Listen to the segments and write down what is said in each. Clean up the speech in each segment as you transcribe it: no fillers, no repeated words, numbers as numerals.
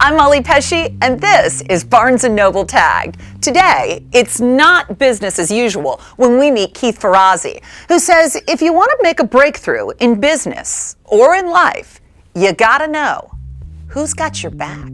I'm Molly Pesci, and this is Barnes & Noble Tagged. Today, it's not business as usual when we meet Keith Ferrazzi, who says if you want to make a breakthrough in business or in life, you gotta know who's got your back.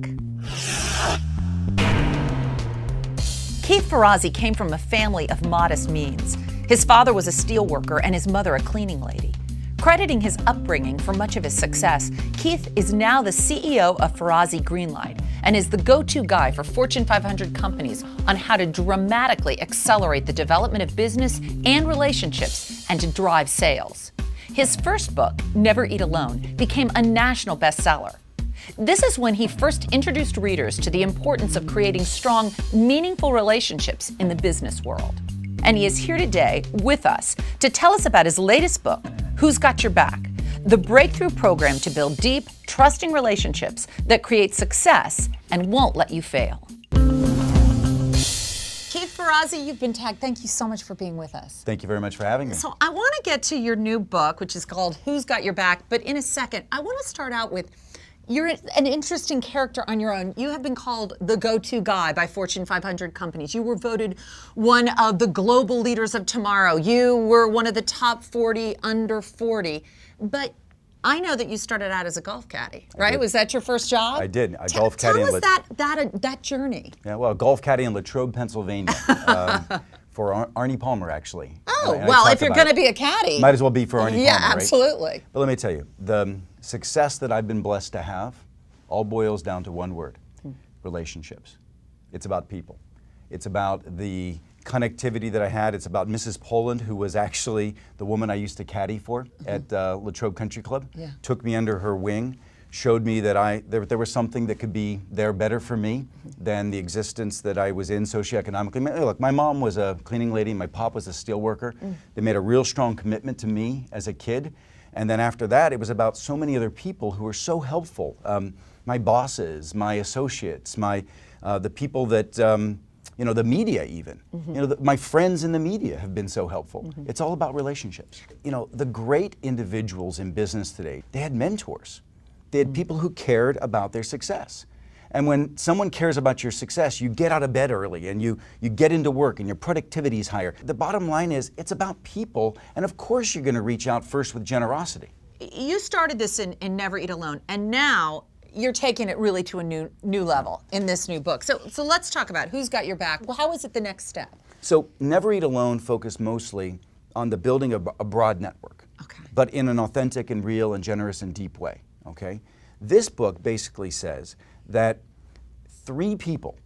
Keith Ferrazzi came from a family of modest means. His father was a steelworker and his mother a cleaning lady. Crediting his upbringing for much of his success, Keith is now the CEO of Ferrazzi Greenlight and is the go-to guy for Fortune 500 companies on how to dramatically accelerate the development of business and relationships and to drive sales. His first book, Never Eat Alone, became a national bestseller. This is when he first introduced readers to the importance of creating strong, meaningful relationships in the business world. And he is here today with us to tell us about his latest book, Who's Got Your Back? The breakthrough program to build deep, trusting relationships that create success and won't let you fail. Keith Ferrazzi, you've been tagged. Thank you so much for being with us. Thank you very much for having me. So I want to get to your new book, which is called Who's Got Your Back? But in a second, I want to start out with, you're an interesting character on your own. You have been called the go-to guy by Fortune 500 companies. You were voted one of the global leaders of tomorrow. You were one of the top 40 under 40. But I know that you started out as a golf caddy, right? Was that your first job? I did. A golf caddy. Tell us that journey. Yeah, well, a golf caddy in Latrobe, Pennsylvania. For Arnie Palmer, actually. Oh, well, if you're going to be a caddy. Might as well be for Arnie Palmer, Yeah, absolutely. Right? But let me tell you, the success that I've been blessed to have all boils down to one word, relationships. It's about people. It's about the connectivity that I had. It's about Mrs. Poland, who was actually the woman I used to caddy for at Latrobe Country Club. Yeah. Took me under her wing, showed me that there was something that could be there better for me than the existence that I was in socioeconomically. Look, my mom was a cleaning lady, my pop was a steel worker. They made a real strong commitment to me as a kid. And then after that, it was about so many other people who were so helpful. My bosses, my associates, the people that, the media even. My friends in the media have been so helpful. It's all about relationships. The great individuals in business today, they had mentors. They had people who cared about their success. And when someone cares about your success, you get out of bed early and you get into work and your productivity is higher. The bottom line is it's about people, and of course you're going to reach out first with generosity. You started this in Never Eat Alone, and now you're taking it really to a new level in this new book. So let's talk about Who's Got Your Back. Well, how is it the next step? So Never Eat Alone focused mostly on the building of a broad network, but in an authentic and real and generous and deep way. Okay? This book basically says that three people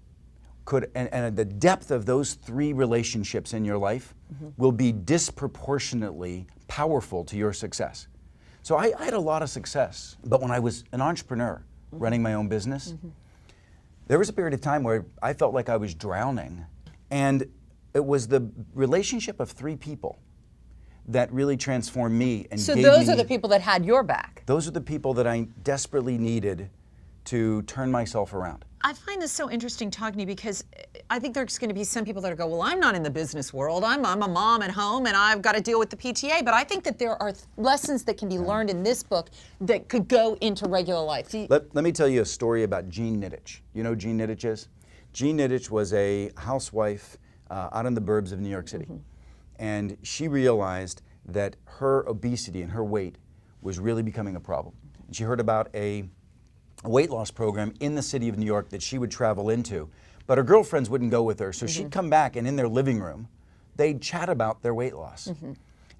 could, and the depth of those three relationships in your life will be disproportionately powerful to your success. So I had a lot of success, but when I was an entrepreneur running my own business, there was a period of time where I felt like I was drowning, and it was the relationship of three people that really transformed me and so gave those me, are the people that had your back. Those are the people that I desperately needed to turn myself around. I find this so interesting talking to you because I think there's going to be some people that go, well, I'm not in the business world. I'm a mom at home and I've got to deal with the PTA. But I think that there are lessons that can be learned in this book that could go into regular life. Let me tell you a story about Jean Nidich. You know who Jean Nidich is? Jean Nidich was a housewife out in the burbs of New York City. And she realized that her obesity and her weight was really becoming a problem. And she heard about a weight loss program in the city of New York that she would travel into. But her girlfriends wouldn't go with her, so she'd come back and in their living room, they'd chat about their weight loss.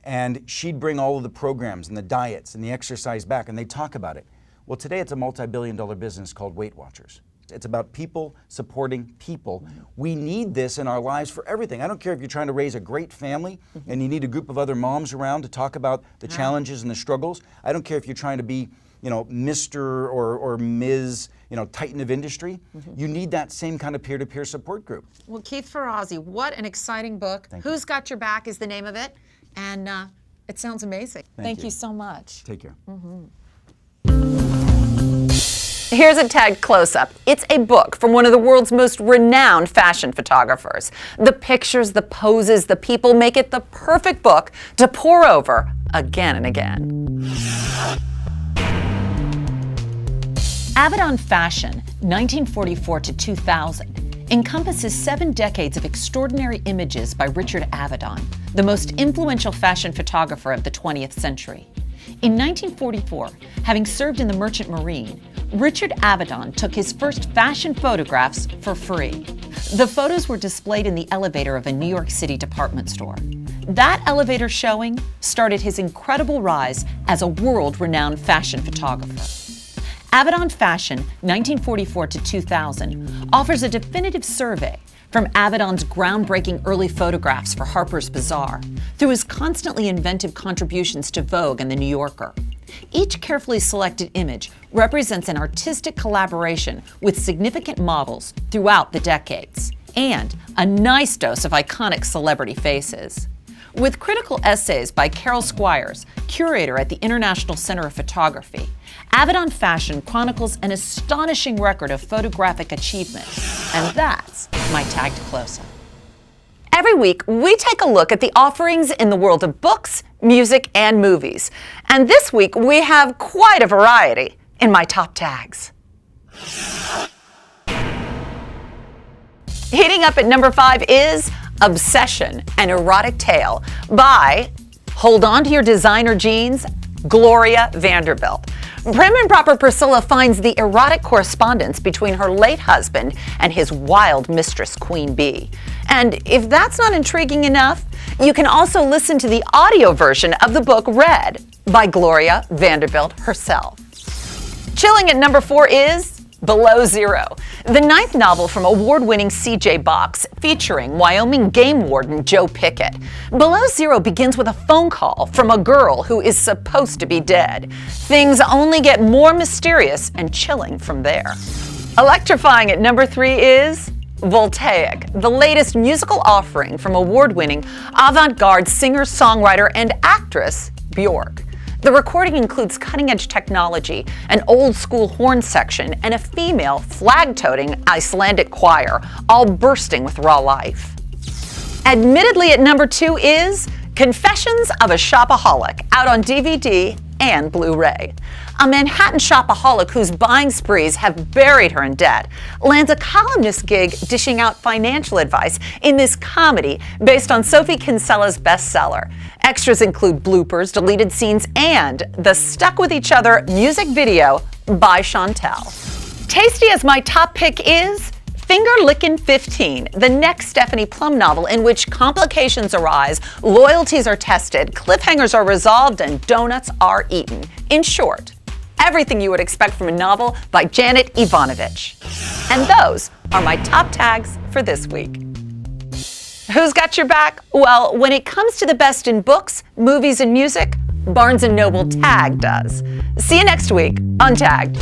And she'd bring all of the programs and the diets and the exercise back and they'd talk about it. Well, today it's a multi-billion-dollar business called Weight Watchers. It's about people supporting people. We need this in our lives for everything. I don't care if you're trying to raise a great family and you need a group of other moms around to talk about the challenges and the struggles. I don't care if you're trying to be, Mr. or Ms. Titan of industry. You need that same kind of peer-to-peer support group. Well, Keith Ferrazzi, what an exciting book. Who's Got Your Back is the name of it, and it sounds amazing. Thank you so much. Take care. Here's a tagged close-up. It's a book from one of the world's most renowned fashion photographers. The pictures, the poses, the people make it the perfect book to pore over again and again. Avedon Fashion, 1944 to 2000, encompasses 7 decades of extraordinary images by Richard Avedon, the most influential fashion photographer of the 20th century. In 1944, having served in the Merchant Marine, Richard Avedon took his first fashion photographs for free. The photos were displayed in the elevator of a New York City department store. That elevator showing started his incredible rise as a world-renowned fashion photographer. Avedon Fashion, 1944 to 2000, offers a definitive survey from Avedon's groundbreaking early photographs for Harper's Bazaar through his constantly inventive contributions to Vogue and The New Yorker. Each carefully selected image represents an artistic collaboration with significant models throughout the decades, and a nice dose of iconic celebrity faces. With critical essays by Carol Squires, curator at the International Center of Photography, Avedon Fashion chronicles an astonishing record of photographic achievement, and that's my tagged close-up. Every week, we take a look at the offerings in the world of books, music, and movies. And this week, we have quite a variety in my top tags. Heating up at number 5 is Obsession, an Erotic Tale by, hold on to your designer jeans, Gloria Vanderbilt. Prim and proper Priscilla finds the erotic correspondence between her late husband and his wild mistress, Queen Bee. And if that's not intriguing enough, you can also listen to the audio version of the book read by Gloria Vanderbilt herself. Chilling at number 4 is Below Zero, the 9th novel from award-winning C.J. Box featuring Wyoming game warden Joe Pickett. Below Zero begins with a phone call from a girl who is supposed to be dead. Things only get more mysterious and chilling from there. Electrifying at number 3 is Voltaic, the latest musical offering from award-winning avant-garde singer-songwriter and actress Bjork. The recording includes cutting-edge technology, an old-school horn section, and a female flag-toting Icelandic choir, all bursting with raw life. Admittedly at number 2 is Confessions of a Shopaholic, out on DVD and Blu-ray. A Manhattan shopaholic whose buying sprees have buried her in debt lands a columnist gig dishing out financial advice in this comedy based on Sophie Kinsella's bestseller. Extras include bloopers, deleted scenes, and the Stuck With Each Other music video by Chantel. Tasty as my top pick is Finger Lickin' 15, the next Stephanie Plum novel in which complications arise, loyalties are tested, cliffhangers are resolved, and donuts are eaten. In short, everything you would expect from a novel by Janet Ivanovich. And those are my top tags for this week. Who's got your back? Well, when it comes to the best in books, movies, and music, Barnes & Noble Tag does. See you next week on Tagged.